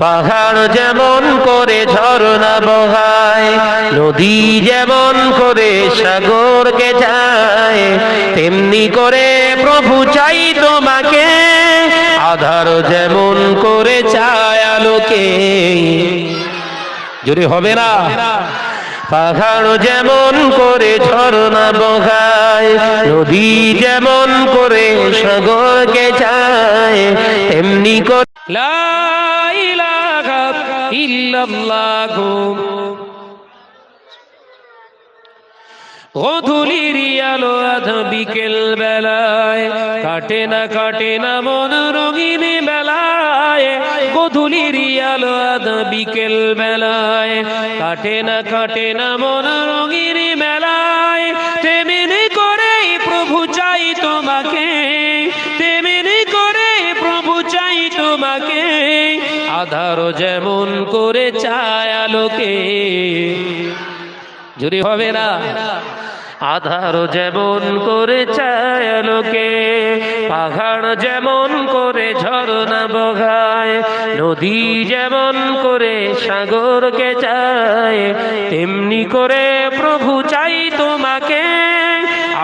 পাহাড় যেমন করে ঝরনা বহায়, নদী যেমন করে সাগরকে যায়, তেমনি করে প্রভু চাই তোমাকে, আধার যেমন করে চায় আলোকে। জোরে হবে না? পাহাড় যেমন করে ঝরনা বহায়, নদী যেমন করে সাগরকে যায়, তেমনি করে লা ইলাহা ইল্লাল্লাহু। গধূলির আলো আধা বিকেল বেলায়, কাটে না মন রঙিন বেলায়। গধূলির আলো আধা বিকেল বেলায়, কাটে না মন রঙিন বেলায়। তেমনি করে প্রভু চাই তোমাকে, তেমনি করে প্রভু চাই তোমাকে, আধার যেমন করে চায় আলোকে। জুরি হবে না? আধার যেমন করে চায় আলোকে, পাহাড় যেমন করে ঝরনা বগায়, নদী যেমন করে সাগরকে চায়, তেমনি করে প্রভু চাই তোমাকে,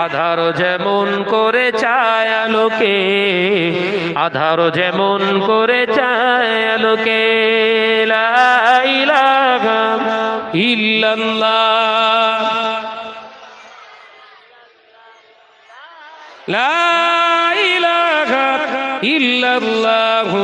আধার যেমন করে চায় আলোকে, আধার যেমন করে চায় আলোকে। লা ইলাহা ইল্লাল্লাহ, লা ইলাহা ইল্লাল্লাহু।